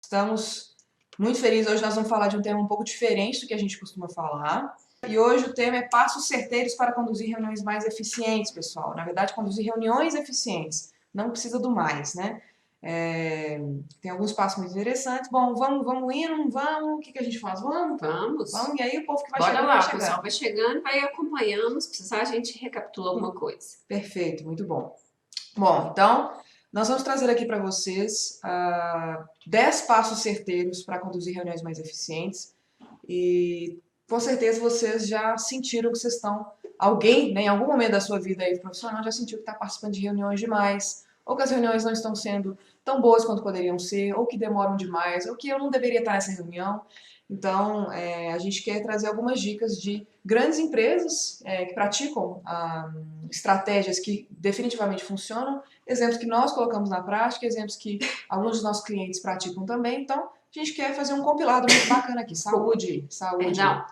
Estamos muito felizes. Hoje nós vamos falar de um tema um pouco diferente do que a gente costuma falar. E hoje o tema é passos certeiros para conduzir reuniões mais eficientes, pessoal. Na verdade, conduzir reuniões eficientes. Não precisa do mais, né? Tem alguns passos muito interessantes. Bom, vamos indo, não vamos? O que a gente faz? Vamos? Vamos. Vamos, e aí o povo que vai Bora chegando, lá, vai o pessoal chegando. vai chegando, vai acompanhando. Se precisar, a gente recapitula alguma coisa. Perfeito, muito bom. Bom, então, nós vamos trazer aqui para vocês 10 passos certeiros para conduzir reuniões mais eficientes. E com certeza vocês já sentiram que vocês estão. Alguém, né, em algum momento da sua vida aí profissional, já sentiu que está participando de reuniões demais, ou que as reuniões não estão sendo tão boas quanto poderiam ser, ou que demoram demais, ou que eu não deveria estar nessa reunião. Então, a gente quer trazer algumas dicas de grandes empresas que praticam estratégias que definitivamente funcionam, exemplos que nós colocamos na prática, exemplos que alguns dos nossos clientes praticam também. Então, a gente quer fazer um compilado muito bacana aqui. Saúde, saúde. Perdão.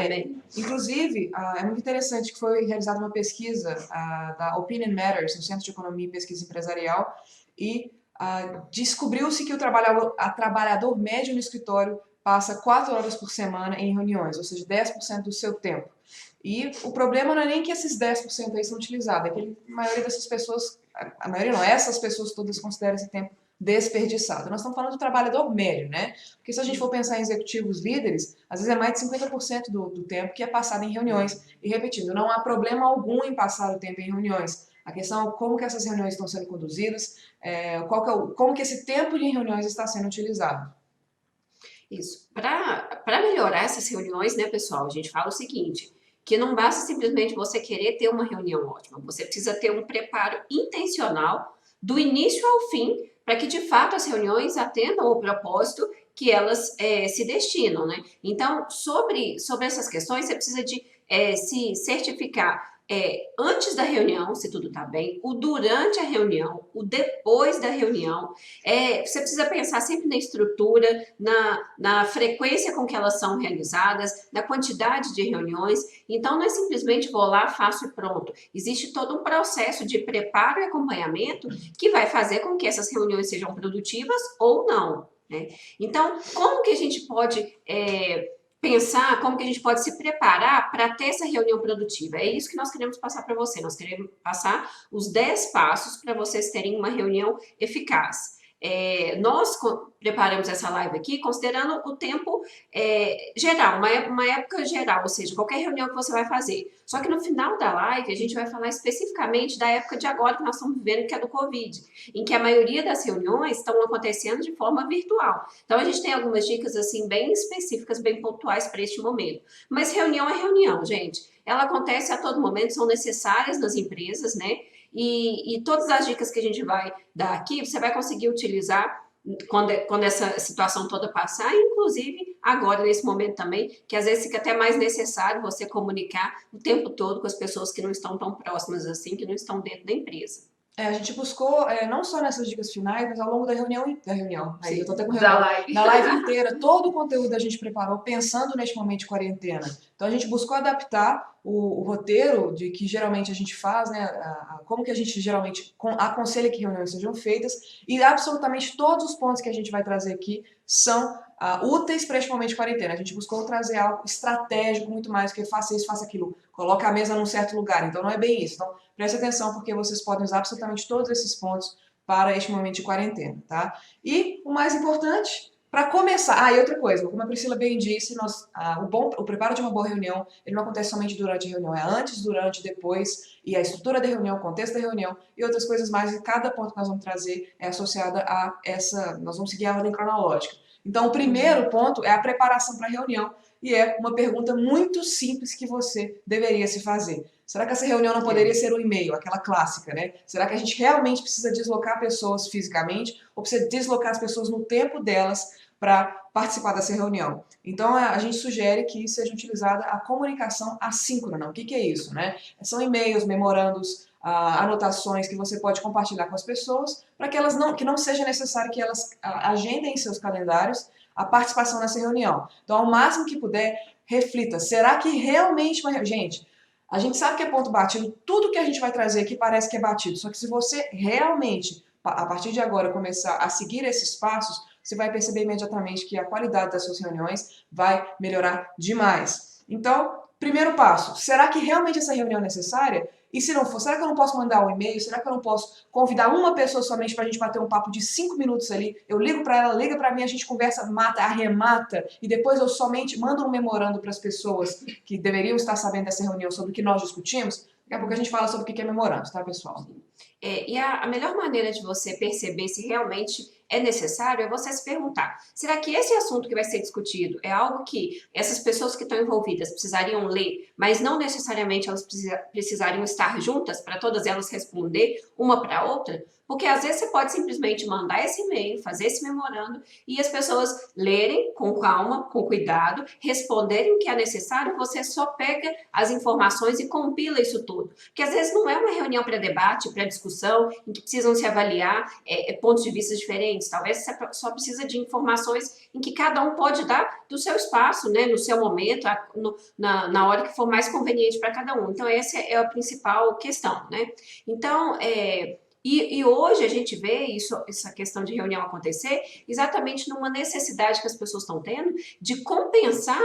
Amém. Inclusive, é muito interessante que foi realizada uma pesquisa da Opinion Matters, no Centro de Economia e Pesquisa Empresarial, e descobriu-se que o trabalhador médio no escritório passa 4 horas por semana em reuniões, ou seja, 10% do seu tempo. E o problema não é nem que esses 10% aí são utilizados, é que a maioria dessas pessoas, a maioria não, essas pessoas todas consideram esse tempo desperdiçado. Nós estamos falando do trabalhador médio, né? Porque se a gente for pensar em executivos líderes, às vezes é mais de 50% do tempo que é passado em reuniões. E repetindo, não há problema algum em passar o tempo em reuniões. A questão é como que essas reuniões estão sendo conduzidas, como que esse tempo de reuniões está sendo utilizado. Isso. Para melhorar essas reuniões, né, pessoal, a gente fala o seguinte, que não basta simplesmente você querer ter uma reunião ótima, você precisa ter um preparo intencional do início ao fim, para que de fato as reuniões atendam o propósito que elas se destinam, né? Então, sobre essas questões, você precisa de se certificar antes da reunião, se tudo está bem, o durante a reunião, o depois da reunião. Você precisa pensar sempre na estrutura, na frequência com que elas são realizadas, na quantidade de reuniões. Então, não é simplesmente vou lá, faço e pronto. Existe todo um processo de preparo e acompanhamento que vai fazer com que essas reuniões sejam produtivas ou não, né? Então, como que a gente pode pensar, como que a gente pode se preparar para ter essa reunião produtiva? É isso que nós queremos passar para você. Nós queremos passar os 10 passos para vocês terem uma reunião eficaz. Nós preparamos essa live aqui considerando o tempo geral, uma época geral, ou seja, qualquer reunião que você vai fazer. Só que no final da live a gente vai falar especificamente da época de agora que nós estamos vivendo, que é do Covid, em que a maioria das reuniões estão acontecendo de forma virtual. Então a gente tem algumas dicas assim bem específicas, bem pontuais para este momento. Mas reunião é reunião, gente. Ela acontece a todo momento, são necessárias nas empresas, né? E todas as dicas que a gente vai dar aqui, você vai conseguir utilizar quando essa situação toda passar, inclusive agora, nesse momento também, que às vezes fica até mais necessário você comunicar o tempo todo com as pessoas que não estão tão próximas assim, que não estão dentro da empresa. A gente buscou, não só nessas dicas finais, mas ao longo da reunião. Aí eu tô até com Da reunião. live. Na live inteira, todo o conteúdo a gente preparou pensando neste momento de quarentena. Então a gente buscou adaptar o roteiro de que geralmente a gente faz, né? Como que a gente geralmente aconselha que reuniões sejam feitas, e absolutamente todos os pontos que a gente vai trazer aqui são úteis para este momento de quarentena. A gente buscou trazer algo estratégico, muito mais do que faça isso, faça aquilo. Coloca a mesa num certo lugar. Então não é bem isso. Então preste atenção, porque vocês podem usar absolutamente todos esses pontos para este momento de quarentena, tá? E o mais importante, para começar... e outra coisa, como a Priscila bem disse, o preparo de uma boa reunião, ele não acontece somente durante a reunião, é antes, durante, depois, e a estrutura da reunião, o contexto da reunião e outras coisas mais, e cada ponto que nós vamos trazer é associada a nós vamos seguir a ordem cronológica. Então, o primeiro ponto é a preparação para a reunião, e é uma pergunta muito simples que você deveria se fazer. Será que essa reunião não poderia ser um e-mail, aquela clássica, né? Será que a gente realmente precisa deslocar pessoas fisicamente ou precisa deslocar as pessoas no tempo delas para participar dessa reunião? Então, a gente sugere que seja utilizada a comunicação assíncrona. O que é isso, né? São e-mails, memorandos, anotações que você pode compartilhar com as pessoas para que não seja necessário que elas agendem em seus calendários a participação nessa reunião. Então, ao máximo que puder, reflita. Será que realmente... Gente, a gente sabe que é ponto batido, tudo que a gente vai trazer aqui parece que é batido, só que se você realmente, a partir de agora, começar a seguir esses passos, você vai perceber imediatamente que a qualidade das suas reuniões vai melhorar demais. Então, primeiro passo, será que realmente essa reunião é necessária? E se não for, será que eu não posso mandar um e-mail? Será que eu não posso convidar uma pessoa somente para a gente bater um papo de 5 minutos ali? Eu ligo para ela, liga para mim, a gente conversa, mata, arremata, e depois eu somente mando um memorando para as pessoas que deveriam estar sabendo dessa reunião sobre o que nós discutimos. Daqui a pouco a gente fala sobre o que é memorando, tá, pessoal? E a melhor maneira de você perceber se realmente é necessário é você se perguntar: será que esse assunto que vai ser discutido é algo que essas pessoas que estão envolvidas precisariam ler, mas não necessariamente elas precisariam estar juntas para todas elas responder uma para a outra? Porque às vezes você pode simplesmente mandar esse e-mail, fazer esse memorando e as pessoas lerem com calma, com cuidado, responderem o que é necessário, você só pega as informações e compila isso tudo. Porque às vezes não é uma reunião para debate, para discussão, em que precisam se avaliar pontos de vista diferentes. Talvez você só precisa de informações em que cada um pode dar do seu espaço, né, no seu momento, na hora que for mais conveniente para cada um. Então, essa é a principal questão, né? Então, e hoje a gente vê essa questão de reunião acontecer exatamente numa necessidade que as pessoas estão tendo de compensar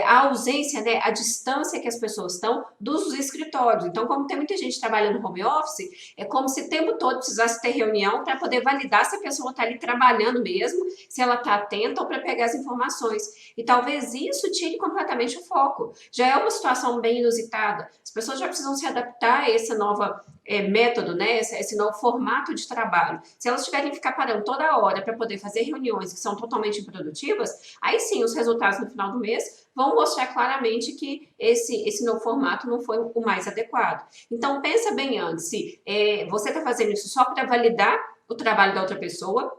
a ausência, né, a distância que as pessoas estão dos escritórios. Então, como tem muita gente trabalhando no home office, é como se o tempo todo precisasse ter reunião para poder validar se a pessoa está ali trabalhando mesmo, se ela está atenta ou para pegar as informações. E talvez isso tire completamente o foco. Já é uma situação bem inusitada. As pessoas já precisam se adaptar a esse novo método, né, esse novo formato de trabalho. Se elas tiverem que ficar parando toda hora para poder fazer reuniões que são totalmente improdutivas, aí sim os resultados no final do mês vão mostrar claramente que esse novo formato não foi o mais adequado. Então pensa bem antes, se você está fazendo isso só para validar o trabalho da outra pessoa,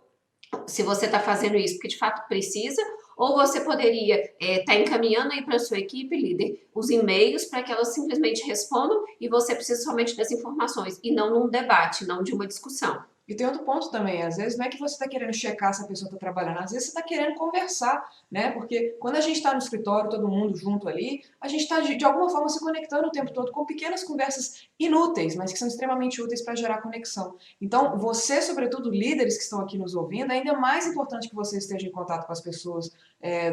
se você está fazendo isso porque de fato precisa, ou você poderia estar encaminhando aí para a sua equipe, líder, os e-mails para que elas simplesmente respondam e você precisa somente das informações e não num debate, não de uma discussão. E tem outro ponto também, às vezes não é que você está querendo checar se a pessoa está trabalhando, às vezes você está querendo conversar, né? Porque quando a gente está no escritório, todo mundo junto ali, a gente está de alguma forma se conectando o tempo todo com pequenas conversas inúteis, mas que são extremamente úteis para gerar conexão. Então, você, sobretudo líderes que estão aqui nos ouvindo, ainda é mais importante que você esteja em contato com as pessoas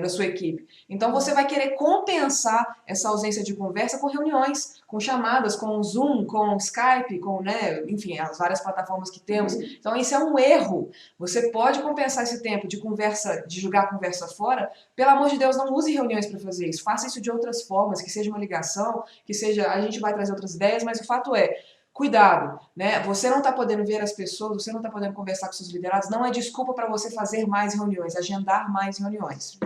da sua equipe. Então, você vai querer compensar essa ausência de conversa com reuniões, com chamadas, com Zoom, com Skype, com, né, enfim, as várias plataformas que temos. Então, isso é um erro. Você pode compensar esse tempo de conversa, de jogar a conversa fora. Pelo amor de Deus, não use reuniões para fazer isso. Faça isso de outras formas, que seja uma ligação, que seja, a gente vai trazer outras ideias, mas o fato é, cuidado, né? Você não está podendo ver as pessoas, você não está podendo conversar com seus liderados, não é desculpa para você fazer mais reuniões, agendar mais reuniões.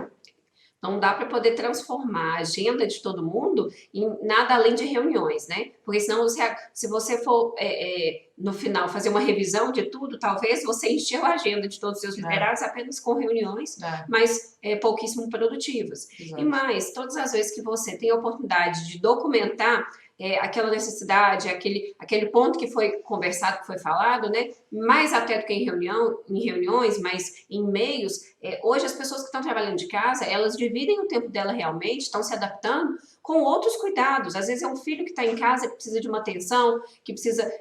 Não dá para poder transformar a agenda de todo mundo em nada além de reuniões, né? Porque senão, se você for, no final, fazer uma revisão de tudo, talvez você encheu a agenda de todos os seus liderados apenas com reuniões, mas pouquíssimo produtivas. Exato. E mais, todas as vezes que você tem a oportunidade de documentar aquela necessidade, aquele ponto que foi conversado, que foi falado, né? Mais até do que em reuniões, mas em e-mails, hoje as pessoas que estão trabalhando de casa, elas dividem o tempo dela realmente, estão se adaptando com outros cuidados. Às vezes é um filho que está em casa que precisa de uma atenção, que precisa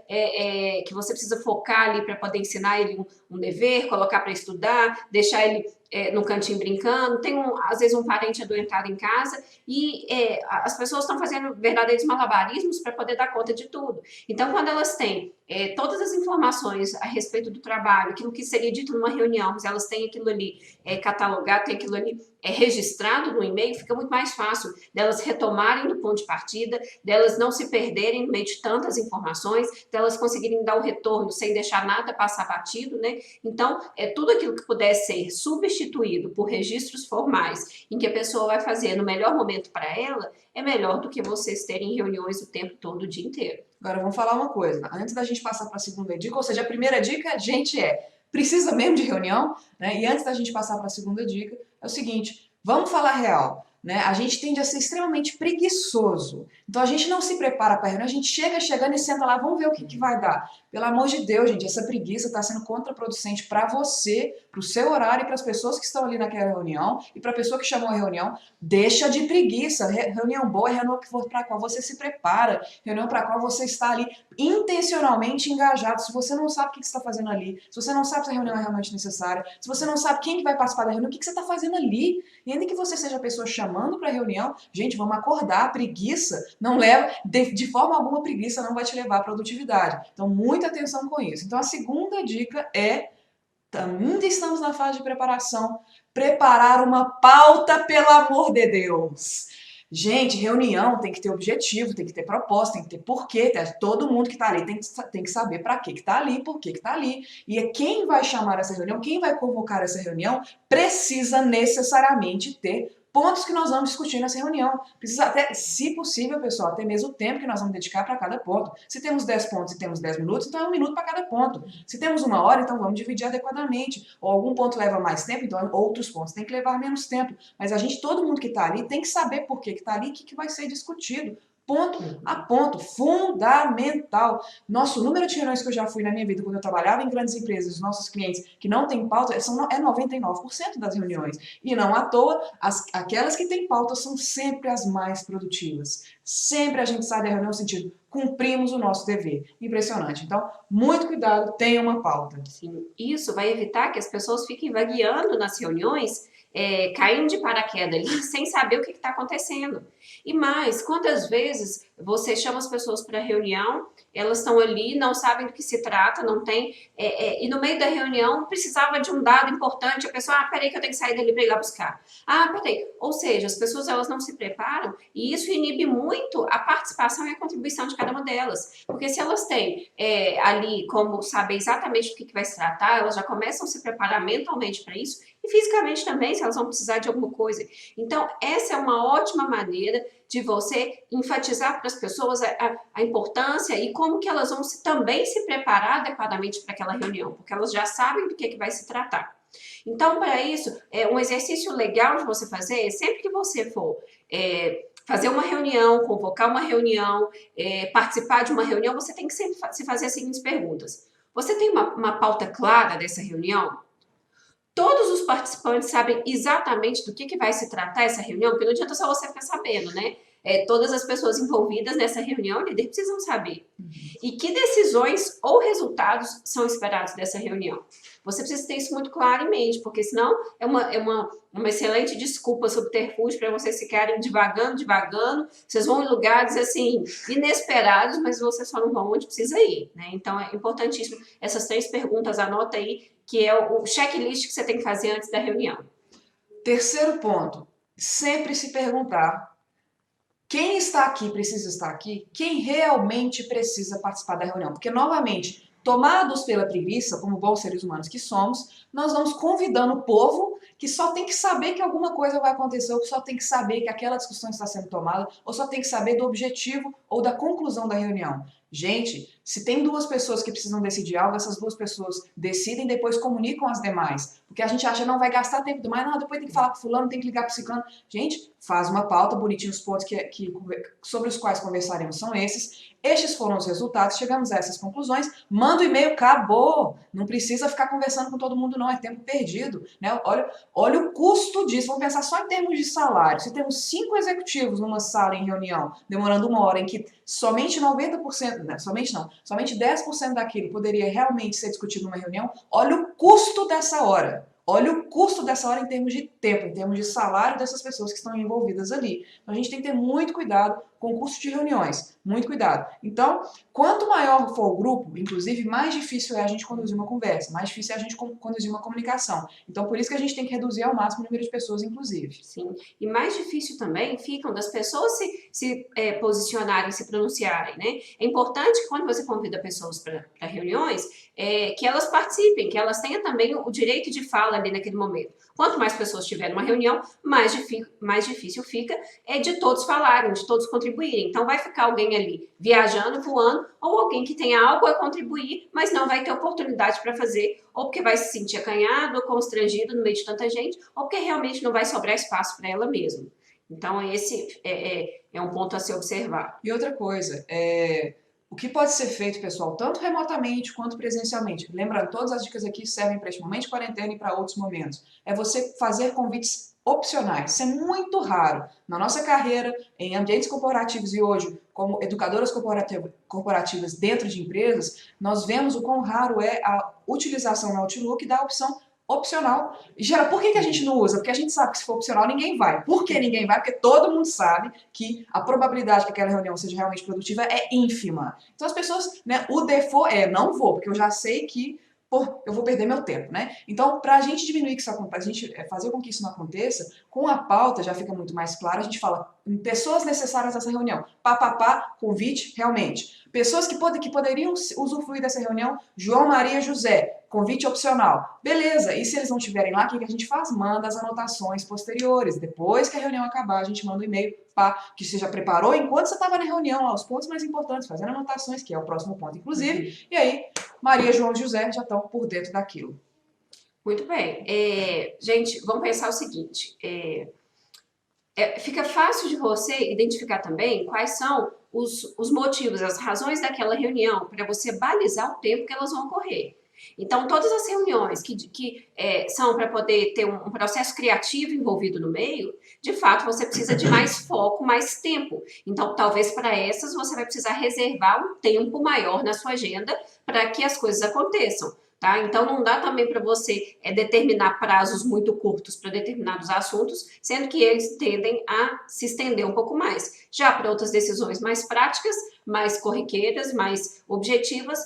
que você precisa focar ali para poder ensinar ele um dever, colocar para estudar, deixar ele no cantinho brincando, tem às vezes um parente adoentado em casa e as pessoas estão fazendo verdadeiros malabarismos para poder dar conta de tudo. Então, quando elas têm todas as informações a respeito do trabalho, aquilo que seria dito numa reunião, mas elas têm aquilo ali catalogado, têm aquilo ali registrado no e-mail, fica muito mais fácil delas retomarem do ponto de partida, delas não se perderem no meio de tantas informações, delas conseguirem dar o retorno sem deixar nada passar batido, né? Então, tudo aquilo que puder ser substituído por registros formais, em que a pessoa vai fazer no melhor momento para ela, é melhor do que vocês terem reuniões o tempo todo, o dia inteiro. Agora, vamos falar uma coisa. Antes da gente passar para a segunda dica, ou seja, a primeira dica, gente, precisa mesmo de reunião, né? E antes da gente passar para a segunda dica, é o seguinte, vamos falar real. né? A gente tende a ser extremamente preguiçoso. Então a gente não se prepara para a reunião, a gente chegando e senta lá, vamos ver o que vai dar. Pelo amor de Deus, gente, essa preguiça está sendo contraproducente para você, para o seu horário e para as pessoas que estão ali naquela reunião e para a pessoa que chamou a reunião. Deixa de preguiça. Reunião boa é reunião para a qual você se prepara, reunião para a qual você está ali intencionalmente engajado. Se você não sabe o que você está fazendo ali, se você não sabe se a reunião é realmente necessária, se você não sabe quem que vai participar da reunião, o que você está fazendo ali? E ainda que você seja a pessoa chamando para a reunião, gente, vamos acordar. A preguiça não leva, de forma alguma, a preguiça não vai te levar à produtividade. Então, muita atenção com isso. Então, a segunda dica é, ainda estamos na fase de preparação, preparar uma pauta, pelo amor de Deus. Gente, reunião tem que ter objetivo, tem que ter propósito, tem que ter porquê. Todo mundo que está ali tem que saber para que está ali, por que está ali. E quem vai chamar essa reunião, quem vai convocar essa reunião, precisa necessariamente ter pontos que nós vamos discutir nessa reunião. Precisa até, se possível, pessoal, até mesmo o tempo que nós vamos dedicar para cada ponto. Se temos 10 pontos e temos 10 minutos, então é 1 minuto para cada ponto. Se temos 1 hora, então vamos dividir adequadamente. Ou algum ponto leva mais tempo, então outros pontos têm que levar menos tempo. Mas todo mundo que está ali tem que saber por que está ali e o que vai ser discutido. Ponto a ponto, fundamental. Nosso número de reuniões que eu já fui na minha vida, quando eu trabalhava em grandes empresas, os nossos clientes que não têm pauta, é 99% das reuniões. E não à toa, aquelas que têm pauta são sempre as mais produtivas. Sempre a gente sai da reunião no sentido, cumprimos o nosso dever. Impressionante. Então, muito cuidado, tenha uma pauta. Sim, isso vai evitar que as pessoas fiquem vagueando nas reuniões, caindo de paraquedas ali, sem saber o que está acontecendo. E mais, quantas vezes você chama as pessoas para reunião, elas estão ali, não sabem do que se trata, não tem, e no meio da reunião precisava de um dado importante, a pessoa, peraí que eu tenho que sair dali para ir lá buscar. Peraí. Ou seja, as pessoas elas não se preparam e isso inibe muito a participação e a contribuição de cada uma delas. Porque se elas têm ali como saber exatamente do que vai se tratar, elas já começam a se preparar mentalmente para isso e fisicamente também, se elas vão precisar de alguma coisa. Então, essa é uma ótima maneira de você enfatizar para as pessoas a importância e como que elas vão também se preparar adequadamente para aquela reunião, porque elas já sabem do que vai se tratar. Então, para isso, um exercício legal de você fazer é sempre que você for fazer uma reunião, convocar uma reunião, participar de uma reunião, você tem que sempre se fazer as seguintes perguntas. Você tem uma pauta clara dessa reunião? Todos os participantes sabem exatamente do que vai se tratar essa reunião, porque não adianta só você ficar sabendo, né? Todas as pessoas envolvidas nessa reunião, o líder precisam saber. E que decisões ou resultados são esperados dessa reunião? Você precisa ter isso muito claro em mente, porque senão é uma excelente desculpa, subterfúgio para vocês ficarem divagando. Vocês vão em lugares assim inesperados, mas vocês só não vão onde precisa ir, né? Então é importantíssimo essas 3 perguntas, anota aí, que é o checklist que você tem que fazer antes da reunião. Terceiro ponto, sempre se perguntar quem está aqui precisa estar aqui, quem realmente precisa participar da reunião. Porque, novamente, tomados pela preguiça, como bons seres humanos que somos, nós vamos convidando o povo que só tem que saber que alguma coisa vai acontecer, ou que só tem que saber que aquela discussão está sendo tomada, ou só tem que saber do objetivo ou da conclusão da reunião. Gente, se tem 2 pessoas que precisam decidir algo, essas 2 pessoas decidem e depois comunicam as demais. Porque a gente acha, não, vai gastar tempo demais, não, depois tem que falar com fulano, tem que ligar para o ciclano. Gente, faz uma pauta bonitinha, os pontos sobre os quais conversaremos são esses. Estes foram os resultados, chegamos a essas conclusões, manda o e-mail, acabou. Não precisa ficar conversando com todo mundo não, é tempo perdido. Né? Olha o custo disso, vamos pensar só em termos de salário. Se temos 5 executivos numa sala em reunião, demorando 1 hora, em que somente 90%, não, somente 10% daquilo poderia realmente ser discutido numa reunião, olha o custo dessa hora. Olha o custo dessa hora em termos de tempo, em termos de salário dessas pessoas que estão envolvidas ali. Então a gente tem que ter muito cuidado com o custo de reuniões, muito cuidado. Então, quanto maior for o grupo, inclusive, mais difícil é a gente conduzir uma conversa, mais difícil é a gente conduzir uma comunicação. Então, por isso que a gente tem que reduzir ao máximo o número de pessoas, inclusive. Sim, e mais difícil também ficam das pessoas se posicionarem, se pronunciarem, né? É importante que quando você convida pessoas para reuniões, que elas participem, que elas tenham também o direito de fala ali naquele momento. Quanto mais pessoas tiverem numa reunião, mais difícil fica de todos falarem, de todos contribuírem. Então vai ficar alguém ali viajando, voando, ou alguém que tenha algo a contribuir, mas não vai ter oportunidade para fazer, ou porque vai se sentir acanhado, ou constrangido no meio de tanta gente, ou porque realmente não vai sobrar espaço para ela mesma. Então, esse é um ponto a se observar. E outra coisa, o que pode ser feito, pessoal, tanto remotamente quanto presencialmente, lembrando, todas as dicas aqui servem para este momento de quarentena e para outros momentos, é você fazer convites opcionais. Isso é muito raro. Na nossa carreira, em ambientes corporativos e hoje, como educadoras corporativas dentro de empresas, nós vemos o quão raro é a utilização no Outlook da opção opcional. E, geral, por que a gente não usa? Porque a gente sabe que se for opcional, ninguém vai. Por que ninguém vai? Porque todo mundo sabe que a probabilidade que aquela reunião seja realmente produtiva é ínfima. Então as pessoas, né, o default é não vou, porque eu já sei que eu vou perder meu tempo, né? Então, para a gente diminuir que isso aconteça, a gente fazer com que isso não aconteça, com a pauta já fica muito mais claro, a gente fala pessoas necessárias nessa reunião, papapá, convite, realmente. Pessoas que poderiam usufruir dessa reunião, João Maria José, convite opcional. Beleza, e se eles não estiverem lá, o que a gente faz? Manda as anotações posteriores. Depois que a reunião acabar, a gente manda um e-mail que você já preparou enquanto você estava na reunião, lá, os pontos mais importantes, fazendo anotações, que é o próximo ponto, inclusive. E aí, Maria, João e José já estão por dentro daquilo. Muito bem. Gente, vamos pensar o seguinte. Fica fácil de você identificar também quais são os motivos, as razões daquela reunião, para você balizar o tempo que elas vão ocorrer. Então, todas as reuniões que são para poder ter um processo criativo envolvido no meio, de fato, você precisa de mais foco, mais tempo. Então, talvez para essas você vai precisar reservar um tempo maior na sua agenda para que as coisas aconteçam. Tá? Então, não dá também para você determinar prazos muito curtos para determinados assuntos, sendo que eles tendem a se estender um pouco mais. Já para outras decisões mais práticas, mais corriqueiras, mais objetivas,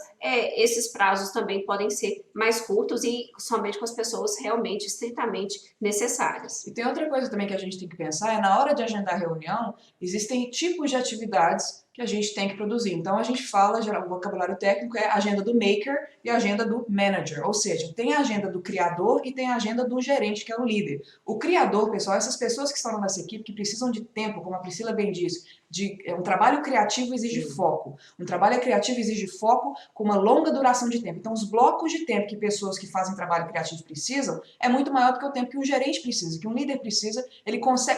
esses prazos também podem ser mais curtos e somente com as pessoas realmente, estritamente necessárias. E tem outra coisa também que a gente tem que pensar, na hora de agendar a reunião, existem tipos de atividades que a gente tem que produzir. Então a gente fala, o vocabulário técnico é a agenda do maker e a agenda do manager, ou seja, tem a agenda do criador e tem a agenda do gerente, que é o líder. O criador, pessoal, essas pessoas que estão na nossa equipe, que precisam de tempo, como a Priscila bem disse, um trabalho criativo exige foco. Um trabalho criativo exige foco com uma longa duração de tempo. Então, os blocos de tempo que pessoas que fazem trabalho criativo precisam é muito maior do que o tempo que um gerente precisa, que um líder precisa.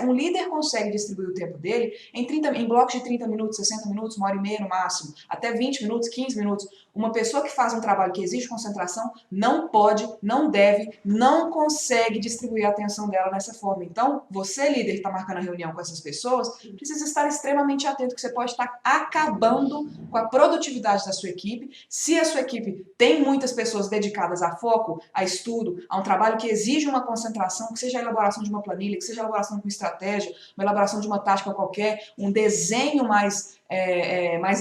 Um líder consegue distribuir o tempo dele em blocos de 30 minutos, 60 minutos, 1h30 no máximo, até 20 minutos, 15 minutos. Uma pessoa que faz um trabalho que exige concentração não pode, não deve, não consegue distribuir a atenção dela dessa forma. Então, você, líder que está marcando a reunião com essas pessoas, precisa estar extremamente atento que você pode estar acabando com a produtividade da sua equipe. Se a sua equipe tem muitas pessoas dedicadas a foco, a estudo, a um trabalho que exige uma concentração, que seja a elaboração de uma planilha, que seja a elaboração de uma estratégia, uma elaboração de uma tática qualquer, um desenho mais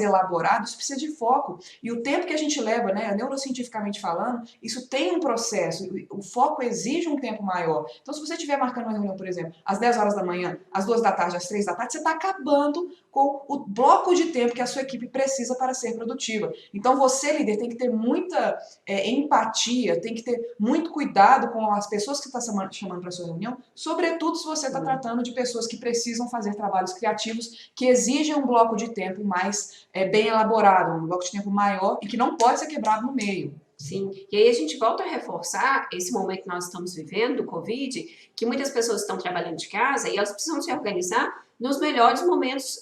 elaborado, isso precisa de foco. E o tempo que a gente leva, né, neurocientificamente falando, isso tem um processo, o foco exige um tempo maior. Então, se você estiver marcando uma reunião, por exemplo, às 10 horas da manhã, às 2 da tarde, às 3 da tarde, você está acabando com o bloco de tempo que a sua equipe precisa para ser produtiva. Então, você, líder, tem que ter muita empatia, tem que ter muito cuidado com as pessoas que está chamando para a sua reunião, sobretudo se você está tratando de pessoas que precisam fazer trabalhos criativos que exigem um bloco de tempo mais bem elaborado, um bloco de tempo maior e que não pode ser quebrado no meio. Sim, e aí a gente volta a reforçar esse momento que nós estamos vivendo, do Covid, que muitas pessoas estão trabalhando de casa e elas precisam se organizar nos melhores momentos,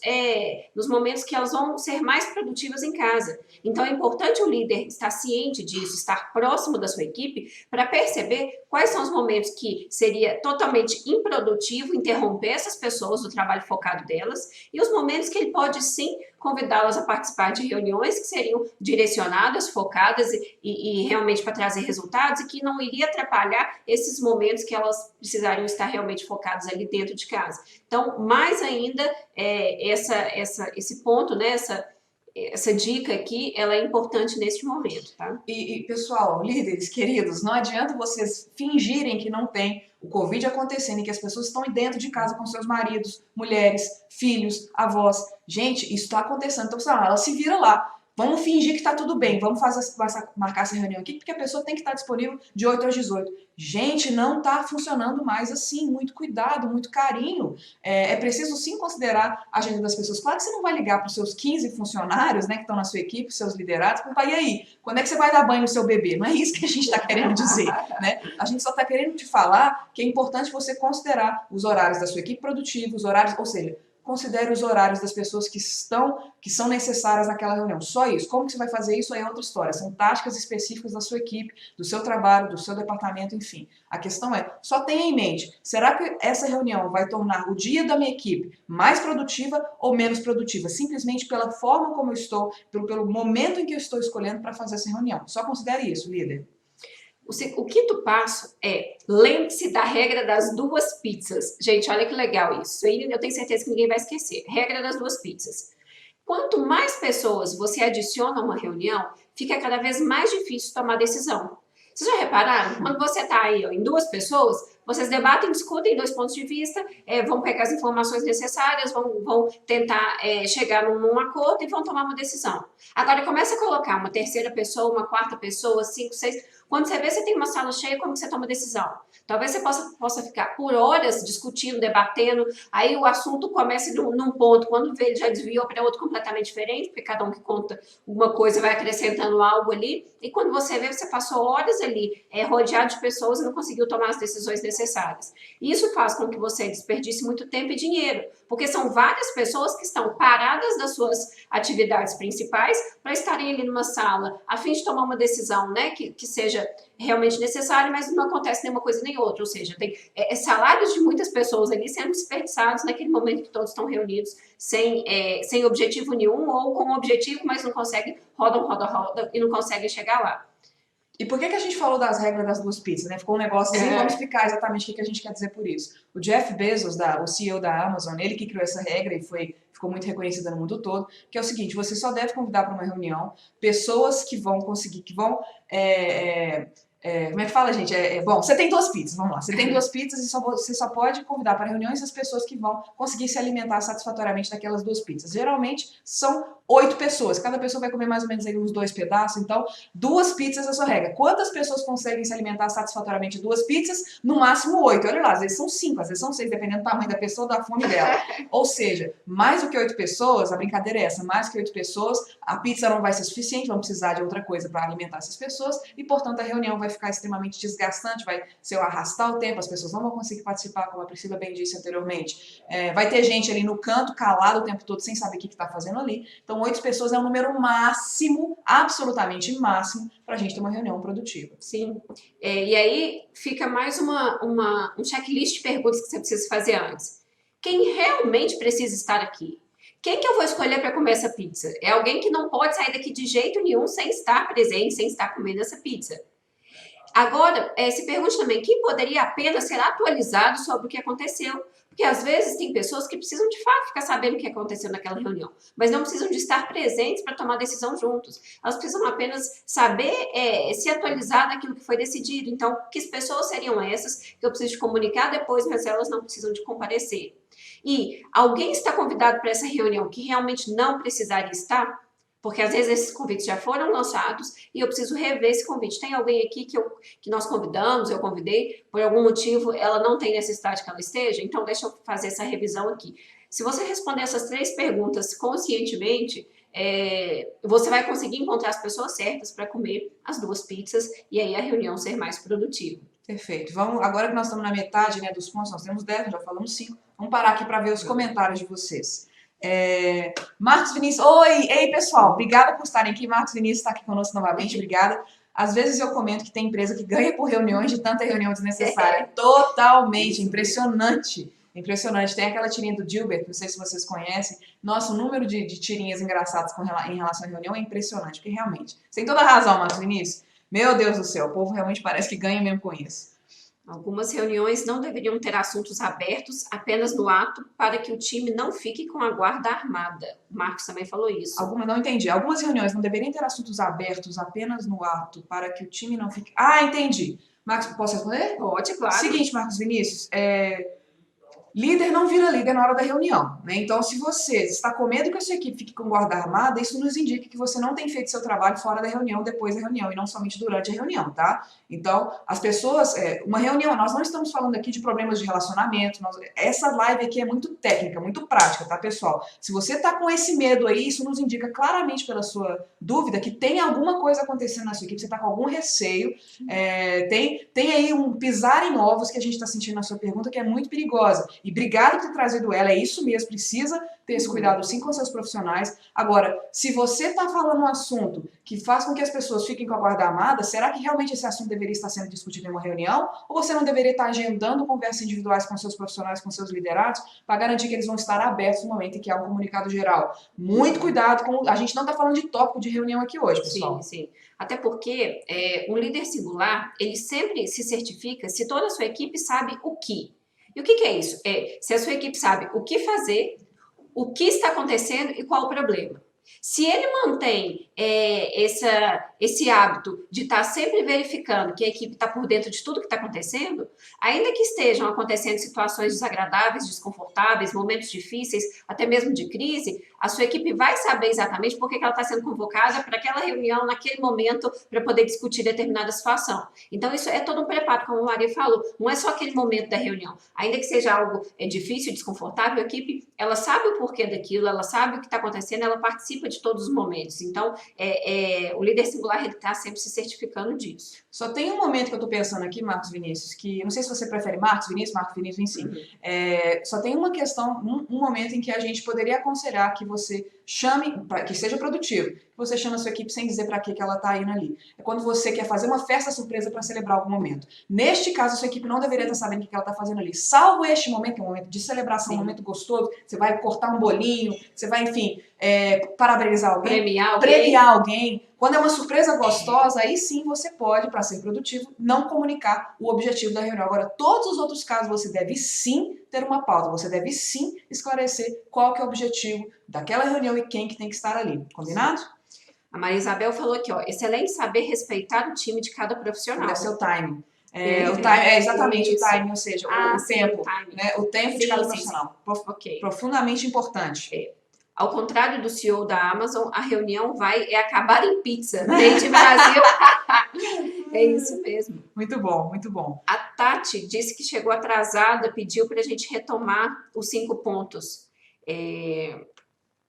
nos momentos que elas vão ser mais produtivas em casa. Então é importante o líder estar ciente disso, estar próximo da sua equipe para perceber quais são os momentos que seria totalmente improdutivo interromper essas pessoas do trabalho focado delas e os momentos que ele pode sim convidá-las a participar de reuniões que seriam direcionadas, focadas e realmente para trazer resultados e que não iria atrapalhar esses momentos que elas precisariam estar realmente focadas ali dentro de casa. Então, mais ainda, esse ponto, né, essa dica aqui, ela é importante neste momento, tá? E, pessoal, líderes queridos, não adianta vocês fingirem que não tem o Covid acontecendo e que as pessoas estão dentro de casa com seus maridos, mulheres, filhos, avós. Gente, isso está acontecendo. Então, ela se vira lá. Vamos fingir que está tudo bem, vamos marcar essa reunião aqui, porque a pessoa tem que estar disponível de 8 às 18. Gente, não está funcionando mais assim. Muito cuidado, muito carinho. É preciso sim considerar a agenda das pessoas. Claro que você não vai ligar para os seus 15 funcionários, né, que estão na sua equipe, seus liderados, e perguntar, e aí, quando é que você vai dar banho no seu bebê? Não é isso que a gente está querendo dizer, né? A gente só está querendo te falar que é importante você considerar os horários da sua equipe produtiva, os horários, ou seja, considere os horários das pessoas que são necessárias naquela reunião. Só isso. Como que você vai fazer isso aí é outra história. São táticas específicas da sua equipe, do seu trabalho, do seu departamento, enfim. A questão é, só tenha em mente, será que essa reunião vai tornar o dia da minha equipe mais produtiva ou menos produtiva? Simplesmente pela forma como eu estou, pelo momento em que eu estou escolhendo para fazer essa reunião. Só considere isso, líder. O quinto passo é lembre-se da regra das 2 pizzas. Gente, olha que legal isso. Isso aí eu tenho certeza que ninguém vai esquecer. Regra das 2 pizzas. Quanto mais pessoas você adiciona a uma reunião, fica cada vez mais difícil tomar decisão. Vocês já repararam? Quando você está aí ó, em 2 pessoas, vocês debatem, discutem 2 pontos de vista, vão pegar as informações necessárias, vão tentar chegar num acordo e vão tomar uma decisão. Agora começa a colocar uma terceira pessoa, uma quarta pessoa, 5, 6. Quando você vê você tem uma sala cheia, como que você toma decisão? Talvez você possa ficar por horas discutindo, debatendo, aí o assunto começa num ponto, quando vê ele já desviou para outro completamente diferente, porque cada um que conta uma coisa vai acrescentando algo ali, e quando você vê, você passou horas ali rodeado de pessoas e não conseguiu tomar as decisões necessárias. E isso faz com que você desperdice muito tempo e dinheiro, porque são várias pessoas que estão paradas das suas atividades principais para estarem ali numa sala, a fim de tomar uma decisão, né, que seja realmente necessária, mas não acontece nenhuma coisa nem outra, ou seja, tem salários de muitas pessoas ali sendo desperdiçados naquele momento que todos estão reunidos sem objetivo nenhum, ou com objetivo, mas não conseguem, rodam e não conseguem chegar lá. E por que a gente falou das regras das 2 pizzas, né? Ficou um negócio assim, vamos explicar exatamente o que a gente quer dizer por isso. O Jeff Bezos, o CEO da Amazon, ele que criou essa regra e ficou muito reconhecida no mundo todo, que é o seguinte, você só deve convidar para uma reunião pessoas que vão conseguir, como é que fala, gente? Bom, você tem 2 pizzas, vamos lá. Você tem 2 pizzas e você só pode convidar para reuniões as pessoas que vão conseguir se alimentar satisfatoriamente daquelas 2 pizzas. Geralmente são 8 pessoas, cada pessoa vai comer mais ou menos aí uns 2 pedaços, então 2 pizzas é a sua regra. Quantas pessoas conseguem se alimentar satisfatoriamente de 2 pizzas? No máximo 8. Olha lá, às vezes são 5, às vezes são 6, dependendo do tamanho da pessoa, da fome dela. Ou seja, mais do que 8 pessoas, a brincadeira é essa, mais que 8 pessoas, a pizza não vai ser suficiente, vão precisar de outra coisa para alimentar essas pessoas e, portanto, a reunião vai ficar extremamente desgastante, vai ser arrastar o tempo, as pessoas não vão conseguir participar, como a Priscila bem disse anteriormente. Vai ter gente ali no canto, calado o tempo todo, sem saber o que está fazendo ali. Então, 8 pessoas é o número máximo, absolutamente máximo, para a gente ter uma reunião produtiva. Sim. E aí fica mais um checklist de perguntas que você precisa fazer antes. Quem realmente precisa estar aqui? Quem que eu vou escolher para comer essa pizza? É alguém que não pode sair daqui de jeito nenhum sem estar presente, sem estar comendo essa pizza. Agora, se pergunte também, quem poderia apenas ser atualizado sobre o que aconteceu? Porque às vezes tem pessoas que precisam de fato ficar sabendo o que aconteceu naquela reunião, mas não precisam de estar presentes para tomar decisão juntos. Elas precisam apenas saber se atualizar daquilo que foi decidido. Então, que pessoas seriam essas que eu preciso de comunicar depois, mas elas não precisam de comparecer? E alguém está convidado para essa reunião que realmente não precisaria estar? Porque às vezes esses convites já foram lançados e eu preciso rever esse convite. Tem alguém aqui que nós convidamos, eu convidei, por algum motivo ela não tem necessidade que ela esteja? Então deixa eu fazer essa revisão aqui. Se você responder essas 3 perguntas conscientemente, você vai conseguir encontrar as pessoas certas para comer as 2 pizzas e aí a reunião ser mais produtiva. Perfeito. Agora que nós estamos na metade, né, dos pontos, nós temos 10, já falamos 5. Vamos parar aqui para ver os comentários de vocês. Marcos Vinícius, oi, ei pessoal, obrigada por estarem aqui. Marcos Vinícius está aqui conosco novamente, obrigada. Às vezes eu comento que tem empresa que ganha por reuniões de tanta reunião desnecessária. Totalmente, impressionante. Impressionante. Tem aquela tirinha do Gilbert, não sei se vocês conhecem. Nossa, o número de tirinhas engraçadas em relação à reunião é impressionante, porque realmente, você tem toda a razão, Marcos Vinícius. Meu Deus do céu, o povo realmente parece que ganha mesmo com isso. Algumas reuniões não deveriam ter assuntos abertos apenas no ato para que o time não fique com a guarda armada. O Marcos também falou isso. Não entendi. Algumas reuniões não deveriam ter assuntos abertos apenas no ato para que o time não fique... Ah, entendi. Marcos, posso responder? Pode, claro. Seguinte, Marcos Vinícius, Líder não vira líder na hora da reunião, né? Então, se você está com medo que a sua equipe fique com guarda armada, isso nos indica que você não tem feito seu trabalho fora da reunião, depois da reunião, e não somente durante a reunião, tá? Então, as pessoas, uma reunião, nós não estamos falando aqui de problemas de relacionamento, essa live aqui é muito técnica, muito prática, tá, pessoal? Se você tá com esse medo aí, isso nos indica claramente pela sua dúvida que tem alguma coisa acontecendo na sua equipe, você tá com algum receio, tem aí um pisar em ovos que a gente está sentindo na sua pergunta, que é muito perigosa. E obrigado por ter trazido ela, é isso mesmo, precisa ter esse cuidado sim com seus profissionais. Agora, se você está falando um assunto que faz com que as pessoas fiquem com a guarda armada, será que realmente esse assunto deveria estar sendo discutido em uma reunião? Ou você não deveria estar agendando conversas individuais com seus profissionais, com seus liderados, para garantir que eles vão estar abertos no momento em que há um comunicado geral? Muito cuidado com... A gente não está falando de tópico de reunião aqui hoje, pessoal. Sim, sim. Até porque um líder singular, ele sempre se certifica se toda a sua equipe sabe o que. E o que é isso? Se a sua equipe sabe o que fazer, o que está acontecendo e qual o problema. Se ele mantém esse hábito de estar sempre verificando que a equipe está por dentro de tudo que está acontecendo, ainda que estejam acontecendo situações desagradáveis, desconfortáveis, momentos difíceis, até mesmo de crise, a sua equipe vai saber exatamente por que ela está sendo convocada para aquela reunião, naquele momento, para poder discutir determinada situação. Então, isso é todo um preparo, como a Maria falou, não é só aquele momento da reunião. Ainda que seja algo difícil, desconfortável, a equipe, ela sabe o porquê daquilo, ela sabe o que está acontecendo, ela participa de todos os momentos. Então, o líder singular, ele está sempre se certificando disso. Só tem um momento que eu estou pensando aqui, Marcos Vinícius, que não sei se você prefere Marcos Vinícius em si. Só tem uma questão, um momento em que a gente poderia aconselhar que você chame, para que seja produtivo, que você chama a sua equipe sem dizer para que ela está indo ali. É quando você quer fazer uma festa surpresa para celebrar algum momento. Neste caso, a sua equipe não deveria estar sabendo o que ela está fazendo ali. Salvo este momento, que é um momento de celebração, um momento gostoso, você vai cortar um bolinho, você vai, enfim, parabenizar alguém, premiar alguém. Quando é uma surpresa gostosa, aí sim você pode, para ser produtivo, não comunicar o objetivo da reunião. Agora, todos os outros casos você deve sim ter uma pauta, você deve sim esclarecer qual que é o objetivo daquela reunião e quem que tem que estar ali. Combinado? A Maria Isabel falou aqui, ó, excelente saber respeitar o time de cada profissional. Deve ser o timing. Exatamente isso. O timing, ou seja, o tempo. O tempo de cada profissional. Profundamente importante. Ao contrário do CEO da Amazon, a reunião vai acabar em pizza. Desde Brasil. É isso mesmo. Muito bom, muito bom. A Tati disse que chegou atrasada, pediu para a gente retomar os 5 pontos.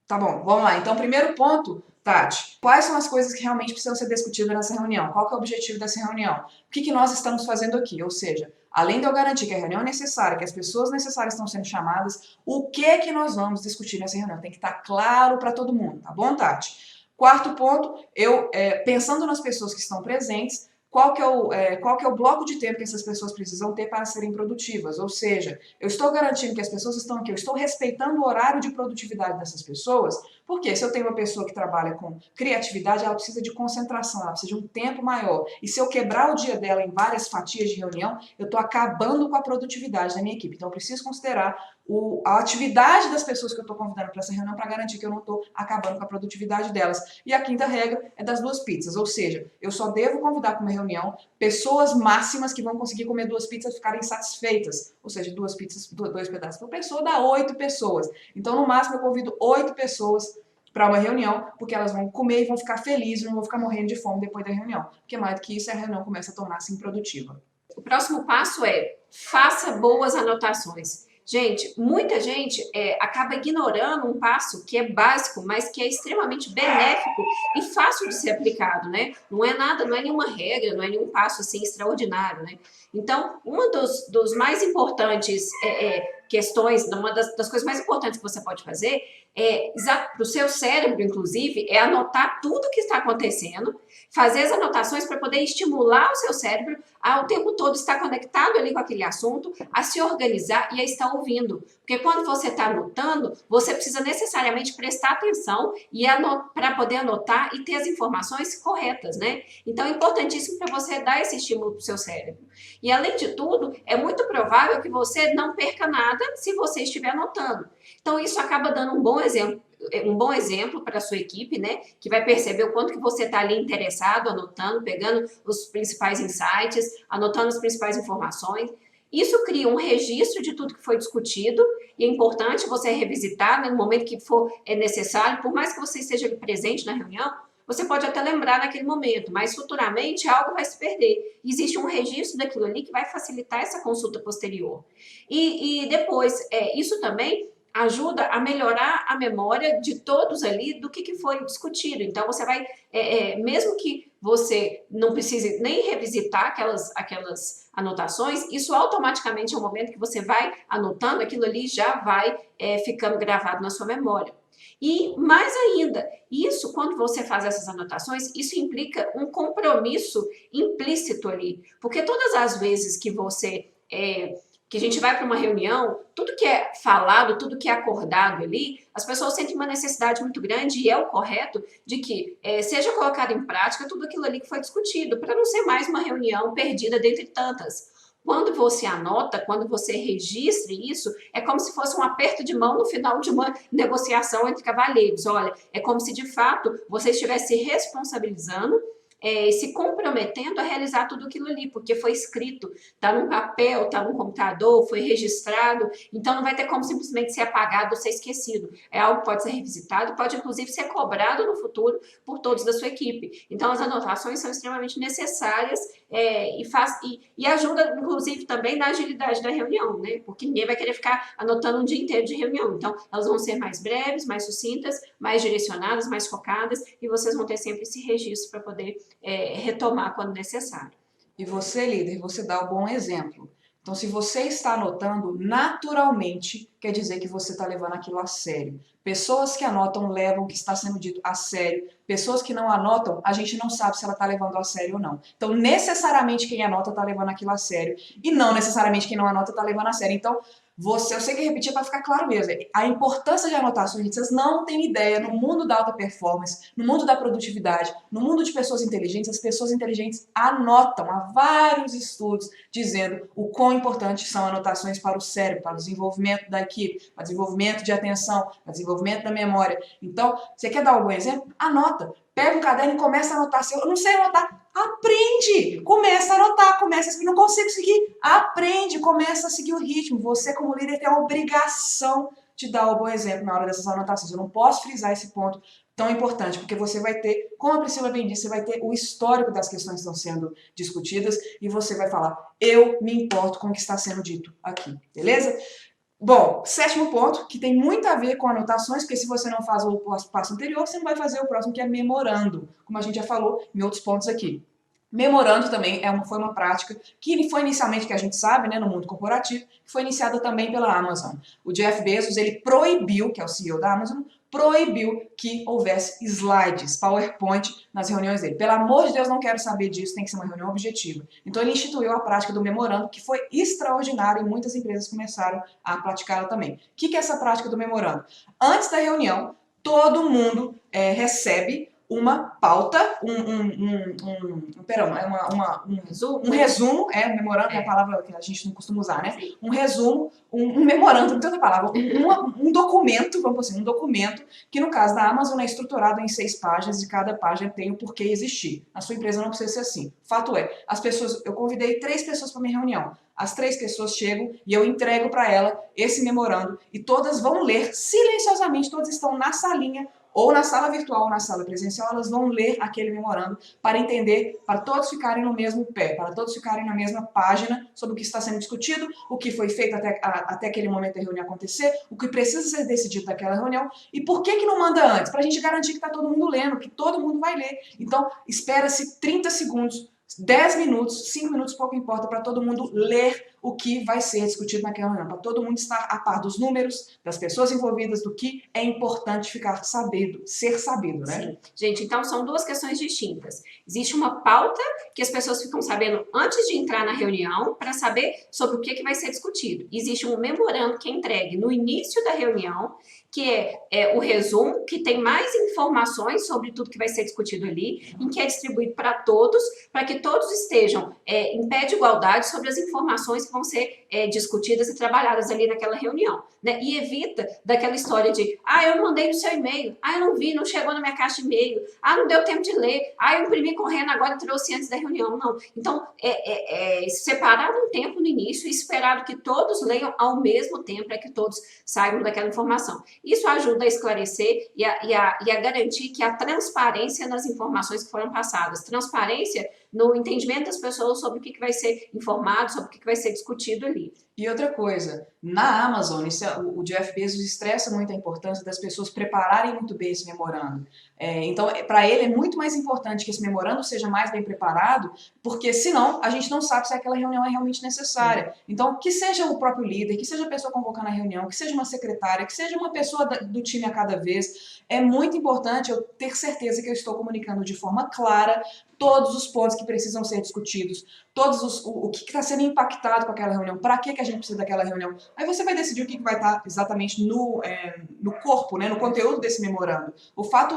Tá bom, vamos lá. Então, primeiro ponto, Tati, quais são as coisas que realmente precisam ser discutidas nessa reunião? Qual que é o objetivo dessa reunião? O que nós estamos fazendo aqui? Ou seja, além de eu garantir que a reunião é necessária, que as pessoas necessárias estão sendo chamadas, o que nós vamos discutir nessa reunião? Tem que estar claro para todo mundo, tá bom, Tati? Quarto ponto, pensando nas pessoas que estão presentes, qual que é o bloco de tempo que essas pessoas precisam ter para serem produtivas? Ou seja, eu estou garantindo que as pessoas estão aqui, eu estou respeitando o horário de produtividade dessas pessoas, porque se eu tenho uma pessoa que trabalha com criatividade, ela precisa de concentração, ela precisa de um tempo maior. E se eu quebrar o dia dela em várias fatias de reunião, eu estou acabando com a produtividade da minha equipe. Então, eu preciso considerar a atividade das pessoas que eu estou convidando para essa reunião para garantir que eu não estou acabando com a produtividade delas. E a quinta regra é das 2 pizzas, ou seja, eu só devo convidar para uma reunião pessoas máximas que vão conseguir comer 2 pizzas e ficarem satisfeitas. Ou seja, 2 pizzas, 2 pedaços por pessoa dá 8 pessoas. Então, no máximo, eu convido 8 pessoas para uma reunião, porque elas vão comer e vão ficar felizes, não vão ficar morrendo de fome depois da reunião. Porque mais do que isso, a reunião começa a tornar-se improdutiva. O próximo passo é faça boas anotações. Gente, muita gente acaba ignorando um passo que é básico, mas que é extremamente benéfico e fácil de ser aplicado, né? Não é nada, não é nenhuma regra, não é nenhum passo assim extraordinário, né? Então, uma dos mais importantes questões, uma das coisas mais importantes que você pode fazer para o seu cérebro, inclusive, é anotar tudo o que está acontecendo, fazer as anotações para poder estimular o seu cérebro a o tempo todo estar conectado ali com aquele assunto, a se organizar e a estar ouvindo. Porque quando você está anotando, você precisa necessariamente prestar atenção para poder anotar e ter as informações corretas, né? Então, é importantíssimo para você dar esse estímulo para o seu cérebro. E, além de tudo, é muito provável que você não perca nada se você estiver anotando. Então, isso acaba dando um bom exemplo para a sua equipe, né? Que vai perceber o quanto que você está ali interessado, anotando, pegando os principais insights, anotando as principais informações. Isso cria um registro de tudo que foi discutido e é importante você revisitar, né, no momento que for necessário, por mais que você esteja presente na reunião, você pode até lembrar naquele momento, mas futuramente algo vai se perder. Existe um registro daquilo ali que vai facilitar essa consulta posterior. E depois, isso também ajuda a melhorar a memória de todos ali do que foi discutido. Então, você vai, mesmo que você não precise nem revisitar aquelas anotações, isso automaticamente é o momento que você vai anotando, aquilo ali já vai ficando gravado na sua memória. E mais ainda, isso, quando você faz essas anotações, isso implica um compromisso implícito ali. Porque todas as vezes que que a gente vai para uma reunião, tudo que é falado, tudo que é acordado ali, as pessoas sentem uma necessidade muito grande, e é o correto, de que seja colocado em prática tudo aquilo ali que foi discutido, para não ser mais uma reunião perdida dentre tantas. Quando você anota, quando você registra isso, é como se fosse um aperto de mão no final de uma negociação entre cavalheiros. Olha, é como se de fato você estivesse se responsabilizando e se comprometendo a realizar tudo aquilo ali, porque foi escrito, está num papel, está num computador, foi registrado, então não vai ter como simplesmente ser apagado ou ser esquecido. É algo que pode ser revisitado, pode inclusive ser cobrado no futuro por todos da sua equipe. Então as anotações são extremamente necessárias e ajuda inclusive também na agilidade da reunião, né? Porque ninguém vai querer ficar anotando um dia inteiro de reunião. Então elas vão ser mais breves, mais sucintas, mais direcionadas, mais focadas, e vocês vão ter sempre esse registro para poder retomar quando necessário. E você, líder, você dá o bom exemplo. Então, se você está anotando, naturalmente quer dizer que você está levando aquilo a sério. Pessoas que anotam levam o que está sendo dito a sério. Pessoas que não anotam, a gente não sabe se ela está levando a sério ou não. Então, necessariamente quem anota está levando aquilo a sério. E não necessariamente quem não anota está levando a sério. Então, eu sei que repetir para ficar claro mesmo. A importância de anotações, vocês não têm ideia, no mundo da alta performance, no mundo da produtividade, no mundo de pessoas inteligentes, as pessoas inteligentes anotam. Há vários estudos dizendo o quão importantes são anotações para o cérebro, para o desenvolvimento da equipe, para o desenvolvimento de atenção, para o desenvolvimento da memória. Então, você quer dar algum exemplo? Anota. Pega um caderno e começa a anotar. Eu não sei anotar. Aprende! Começa a anotar, começa a seguir. Não consigo seguir. Aprende, começa a seguir o ritmo. Você, como líder, tem a obrigação de dar o bom exemplo na hora dessas anotações. Eu não posso frisar esse ponto tão importante, porque você vai ter, como a Priscila bem disse, você vai ter o histórico das questões que estão sendo discutidas e você vai falar, eu me importo com o que está sendo dito aqui, beleza? Bom, sétimo ponto, que tem muito a ver com anotações, porque se você não faz o passo anterior, você não vai fazer o próximo, que é memorando, como a gente já falou em outros pontos aqui. Memorando também foi uma prática que foi inicialmente, que a gente sabe, né, no mundo corporativo, que foi iniciada também pela Amazon. O Jeff Bezos, ele proibiu, que é o CEO da Amazon, proibiu que houvesse slides, PowerPoint nas reuniões dele. Pelo amor de Deus, não quero saber disso, tem que ser uma reunião objetiva. Então ele instituiu a prática do memorando, que foi extraordinária e muitas empresas começaram a praticá-la também. O que é essa prática do memorando? Antes da reunião, todo mundo recebe uma pauta, um resumo, um memorando é a palavra que a gente não costuma usar, né? Um resumo, um memorando, não tem outra palavra, um documento, vamos dizer assim, um documento que no caso da Amazon é estruturado em 6 páginas e cada página tem o porquê existir. Na sua empresa não precisa ser assim. Fato é, eu convidei 3 pessoas para minha reunião. As 3 pessoas chegam e eu entrego para ela esse memorando e todas vão ler silenciosamente, todas estão na salinha ou na sala virtual ou na sala presencial, elas vão ler aquele memorando para entender, para todos ficarem no mesmo pé, para todos ficarem na mesma página sobre o que está sendo discutido, o que foi feito até aquele momento da reunião acontecer, o que precisa ser decidido naquela reunião e por que não manda antes? Para a gente garantir que está todo mundo lendo, que todo mundo vai ler. Então, espera-se 30 segundos, 10 minutos, 5 minutos, pouco importa, para todo mundo ler o que vai ser discutido naquela reunião, para todo mundo estar a par dos números, das pessoas envolvidas, do que é importante ser sabido, né? Sim. Gente, então são 2 questões distintas. Existe uma pauta que as pessoas ficam sabendo antes de entrar na reunião para saber sobre o que vai ser discutido. Existe um memorando que é entregue no início da reunião, que é o resumo, que tem mais informações sobre tudo que vai ser discutido ali, em que é distribuído para todos, para que todos estejam em pé de igualdade sobre as informações que vão ser discutidas e trabalhadas ali naquela reunião, né? E evita daquela história de, eu mandei no seu e-mail, eu não vi, não chegou na minha caixa de e-mail, não deu tempo de ler, eu imprimi correndo agora e trouxe antes da reunião, não. Então, separar um tempo no início e esperar que todos leiam ao mesmo tempo para que todos saibam daquela informação. Isso ajuda a esclarecer e a garantir que há transparência nas informações que foram passadas, transparência no entendimento das pessoas sobre o que vai ser informado, sobre o que vai ser discutido ali. E outra coisa, na Amazon, o Jeff Bezos estressa muito a importância das pessoas prepararem muito bem esse memorando. Então, para ele é muito mais importante que esse memorando seja mais bem preparado, porque senão a gente não sabe se aquela reunião é realmente necessária. Então, que seja o próprio líder, que seja a pessoa convocando a reunião, que seja uma secretária, que seja uma pessoa do time a cada vez, é muito importante eu ter certeza que eu estou comunicando de forma clara todos os pontos que precisam ser discutidos, o que está sendo impactado com aquela reunião, para que a gente precisa daquela reunião. Aí você vai decidir o que vai estar exatamente no corpo, né, no conteúdo desse memorando. O fato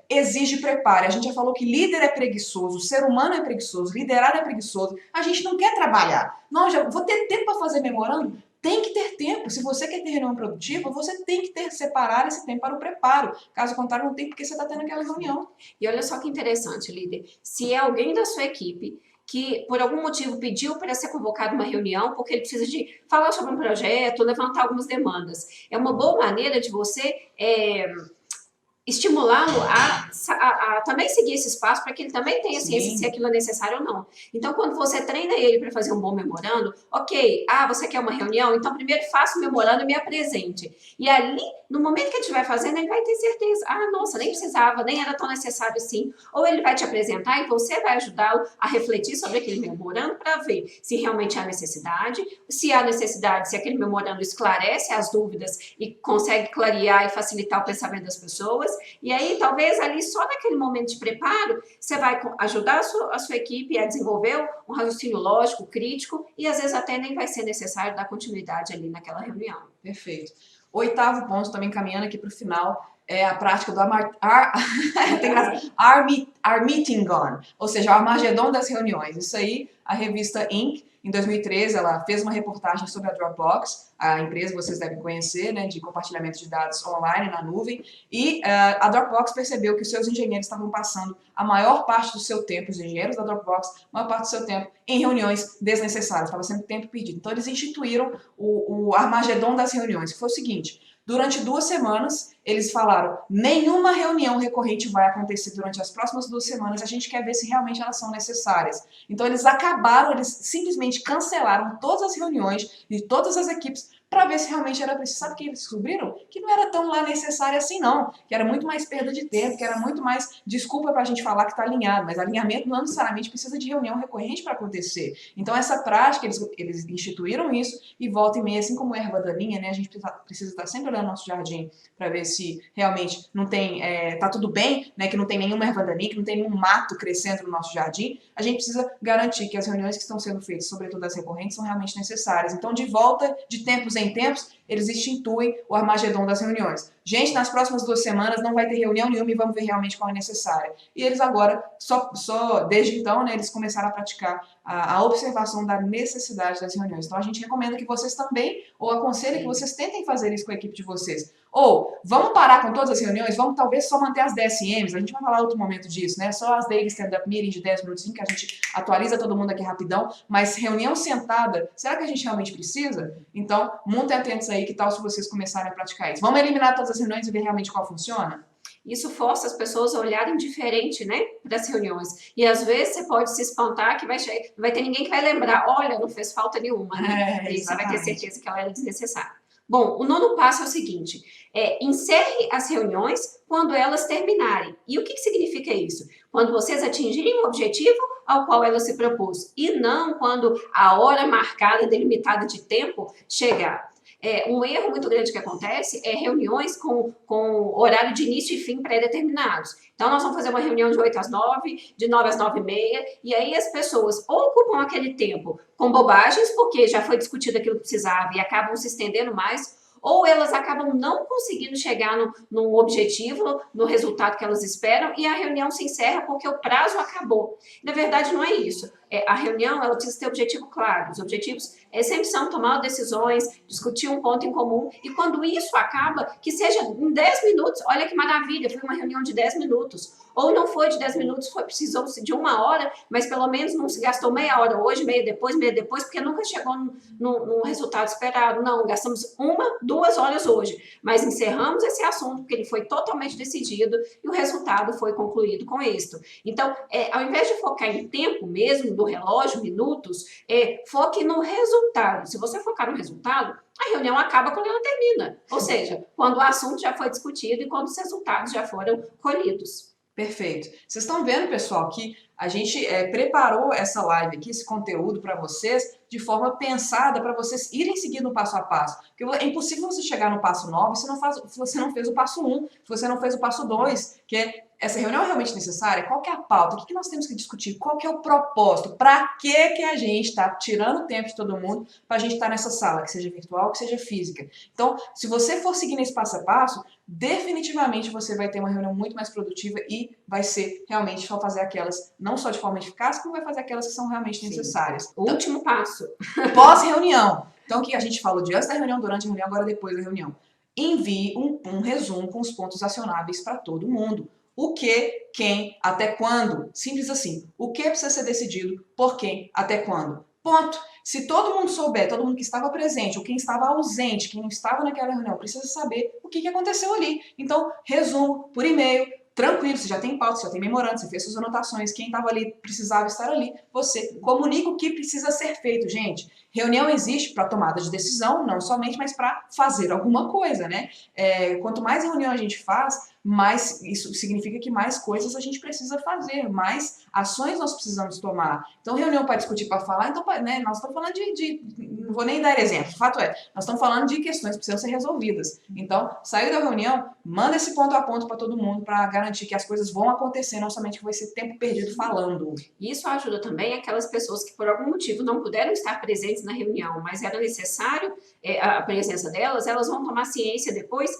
exige preparo. A gente já falou que líder é preguiçoso, ser humano é preguiçoso, liderar é preguiçoso. A gente não quer trabalhar. Não, já vou ter tempo para fazer memorando? Tem que ter tempo. Se você quer ter reunião produtiva, você tem que separar esse tempo para o preparo. Caso contrário, não tem porque você está tendo aquela reunião. E olha só que interessante, líder. Se é alguém da sua equipe que, por algum motivo, pediu para ser convocado uma reunião, porque ele precisa de falar sobre um projeto, levantar algumas demandas, é uma boa maneira de você estimulá-lo a também seguir esse espaço para que ele também tenha ciência se aquilo é necessário ou não. Então, quando você treina ele para fazer um bom memorando, ok, você quer uma reunião? Então, primeiro faça o memorando e me apresente. E ali, no momento que ele estiver fazendo, ele vai ter certeza. Nossa, nem precisava, nem era tão necessário assim. Ou ele vai te apresentar e você vai ajudá-lo a refletir sobre aquele memorando para ver se realmente há necessidade, se aquele memorando esclarece as dúvidas e consegue clarear e facilitar o pensamento das pessoas. E aí, talvez ali, só naquele momento de preparo, você vai ajudar a sua equipe a desenvolver um raciocínio lógico, crítico, e às vezes até nem vai ser necessário dar continuidade ali naquela reunião. Perfeito. 8º ponto, também caminhando aqui para o final, é a prática do Armageddon, ou seja, o Armagedon das reuniões. Isso aí, a revista Inc., em 2013, ela fez uma reportagem sobre a Dropbox, a empresa que vocês devem conhecer, né, de compartilhamento de dados online na nuvem, e a Dropbox percebeu que os seus engenheiros estavam passando a maior parte do seu tempo, os engenheiros da Dropbox, a maior parte do seu tempo em reuniões desnecessárias, estava sendo tempo perdido. Então, eles instituíram o Armagedon das reuniões, que foi o seguinte: durante 2 semanas, eles falaram, nenhuma reunião recorrente vai acontecer durante as próximas 2 semanas, a gente quer ver se realmente elas são necessárias. Então eles simplesmente cancelaram todas as reuniões de todas as equipes para ver se realmente era preciso. Sabe o que eles descobriram? Que não era tão lá necessário assim não, que era muito mais perda de tempo, que era muito mais desculpa para a gente falar que está alinhado, mas alinhamento não necessariamente precisa de reunião recorrente para acontecer. Então essa prática, eles instituíram isso e volta e meia, assim como erva daninha, né, a gente precisa estar sempre olhando nosso jardim para ver se realmente não tem, tá tudo bem, né, que não tem nenhuma erva daninha, que não tem nenhum mato crescendo no nosso jardim. A gente precisa garantir que as reuniões que estão sendo feitas, sobretudo as recorrentes, são realmente necessárias. Então, de volta, de tempos em tempos, eles instituem o Armagedon das reuniões. Gente, nas próximas 2 semanas não vai ter reunião nenhuma e vamos ver realmente qual é necessária. E eles agora, desde então, né, eles começaram a praticar a observação da necessidade das reuniões. Então, a gente recomenda que vocês também, ou aconselha que vocês tentem fazer isso com a equipe de vocês. Ou, vamos parar com todas as reuniões, vamos talvez só manter as DSMs, a gente vai falar outro momento disso, né? Só as daily stand-up meetings de 10 minutos, que a gente atualiza todo mundo aqui rapidão, mas reunião sentada, será que a gente realmente precisa? Então, muito atentos aí, que tal se vocês começarem a praticar isso? Vamos eliminar todas as reuniões e ver realmente qual funciona? Isso força as pessoas a olharem diferente, né, para as reuniões. E às vezes você pode se espantar que não vai ter ninguém que vai lembrar, olha, não fez falta nenhuma, né? E você vai ter certeza que ela era desnecessária. Bom, o 9º passo é o seguinte, encerre as reuniões quando elas terminarem. E o que significa isso? Quando vocês atingirem o objetivo ao qual ela se propôs, e não quando a hora marcada, delimitada de tempo, chegar. Um erro muito grande que acontece é reuniões com horário de início e fim pré-determinados. Então, nós vamos fazer uma reunião de 8 às 9, de 9 às 9h30, e aí as pessoas ou ocupam aquele tempo com bobagens, porque já foi discutido aquilo que precisava e acabam se estendendo mais, ou elas acabam não conseguindo chegar no objetivo, no resultado que elas esperam, e a reunião se encerra porque o prazo acabou. Na verdade, não é isso. a reunião ela precisa ter objetivo claro. Os objetivos sempre são tomar decisões, discutir um ponto em comum, e quando isso acaba, que seja em 10 minutos, olha que maravilha, foi uma reunião de 10 minutos. Ou não foi de 10 minutos, precisou-se de 1 hora, mas pelo menos não se gastou meia hora hoje, meia depois, porque nunca chegou no resultado esperado. Não, gastamos 2 horas hoje, mas encerramos esse assunto porque ele foi totalmente decidido e o resultado foi concluído com êxito. Então, ao invés de focar em tempo mesmo, do relógio, minutos, foque no resultado. Se você focar no resultado, a reunião acaba quando ela termina. Ou seja, quando o assunto já foi discutido e quando os resultados já foram colhidos. Perfeito. Vocês estão vendo, pessoal, que a gente preparou essa live aqui, esse conteúdo para vocês, de forma pensada para vocês irem seguindo passo a passo. Porque é impossível você chegar no passo 9 se você não fez o passo 1, se você não fez o passo 2, que é essa reunião é realmente necessária? Qual que é a pauta? O que nós temos que discutir? Qual que é o propósito? Para que a gente está tirando tempo de todo mundo para a gente estar nessa sala, que seja virtual, que seja física? Então, se você for seguindo esse passo a passo, definitivamente você vai ter uma reunião muito mais produtiva e vai ser realmente só fazer aquelas, não só de forma eficaz, como vai fazer aquelas que são realmente necessárias. O último passo. Pós-reunião. Então, o que a gente falou de antes da reunião, durante a reunião, agora depois da reunião. Envie um resumo com os pontos acionáveis para todo mundo. O que, quem, até quando. Simples assim. O que precisa ser decidido, por quem, até quando. Ponto. Se todo mundo souber, todo mundo que estava presente, ou quem estava ausente, quem não estava naquela reunião, precisa saber o que aconteceu ali. Então, resumo por e-mail, tranquilo, você já tem pauta, você já tem memorando, você fez suas anotações, quem estava ali precisava estar ali, você comunica o que precisa ser feito, gente. Reunião existe para tomada de decisão, não somente, mas para fazer alguma coisa, né? Quanto mais reunião a gente faz, mais isso significa que mais coisas a gente precisa fazer, mais ações nós precisamos tomar. Então, reunião para discutir, para falar, então, né, nós estamos falando não vou nem dar exemplo, o fato nós estamos falando de questões que precisam ser resolvidas. Então, saiu da reunião, manda esse ponto a ponto para todo mundo, para garantir que as coisas vão acontecer, não somente que vai ser tempo perdido falando. Isso ajuda também aquelas pessoas que por algum motivo não puderam estar presentes na reunião, mas era necessário a presença delas, elas vão tomar ciência depois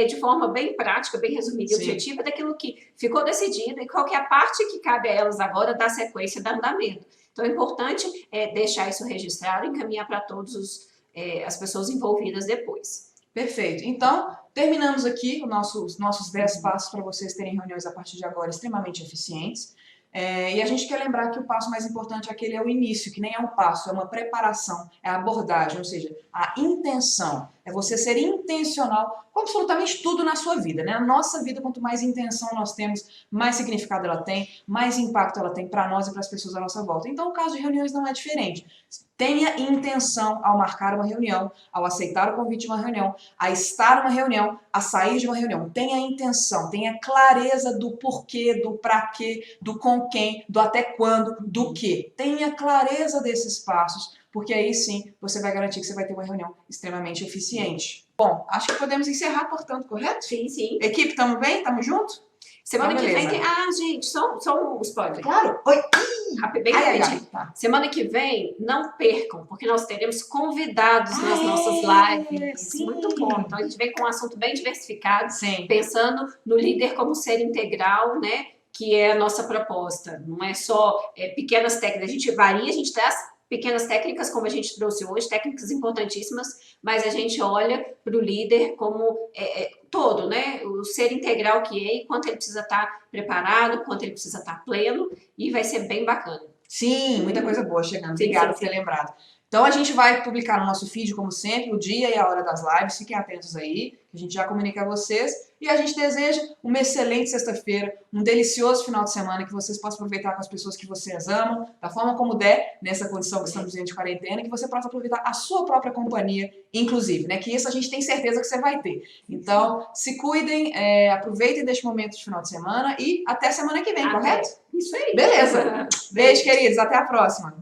de forma bem prática, bem resumida e objetiva daquilo que ficou decidido e qual que é a parte que cabe a elas agora da sequência do andamento. Então é importante deixar isso registrado e encaminhar para todas as pessoas envolvidas depois. Perfeito. Então, terminamos aqui os nossos 10 passos para vocês terem reuniões a partir de agora extremamente eficientes. E a gente quer lembrar que o passo mais importante aquele é o início, que nem é um passo, é uma preparação, é a abordagem, ou seja, a intenção. É você ser intencional com absolutamente tudo na sua vida, né? A nossa vida, quanto mais intenção nós temos, mais significado ela tem, mais impacto ela tem para nós e para as pessoas à nossa volta. Então, o caso de reuniões não é diferente. Tenha intenção ao marcar uma reunião, ao aceitar o convite de uma reunião, a estar numa reunião, a sair de uma reunião. Tenha intenção, tenha clareza do porquê, do pra quê, do com quem, do até quando, do que. Tenha clareza desses passos, porque aí sim você vai garantir que você vai ter uma reunião extremamente eficiente. Bom, acho que podemos encerrar, portanto, correto? Sim, sim. Equipe, estamos bem? Estamos juntos? Semana que vem tem... gente, só um spoiler. Claro. Oi. Bem rapidinho. Tá. Semana que vem, não percam, porque nós teremos convidados nas nossas lives. Sim. Muito bom. Então, a gente vem com um assunto bem diversificado, Sim. Pensando no líder como ser integral, né? Que é a nossa proposta. Não é só pequenas técnicas. A gente varia, a gente traz pequenas técnicas, como a gente trouxe hoje, técnicas importantíssimas, mas a gente olha para o líder como todo, né? O ser integral que é e quanto ele precisa estar preparado, quanto ele precisa estar pleno, e vai ser bem bacana. Sim, muita coisa boa chegando. Obrigada por ter lembrado. Então a gente vai publicar no nosso feed, como sempre, o dia e a hora das lives. Fiquem atentos aí, que a gente já comunica a vocês. E a gente deseja uma excelente sexta-feira, um delicioso final de semana, que vocês possam aproveitar com as pessoas que vocês amam, da forma como der, nessa condição que estamos vivendo de quarentena, que você possa aproveitar a sua própria companhia, inclusive, né? Que isso a gente tem certeza que você vai ter. Então, se cuidem, aproveitem deste momento de final de semana e até semana que vem, correto? Isso aí. Beleza. Beijo, queridos. Até a próxima.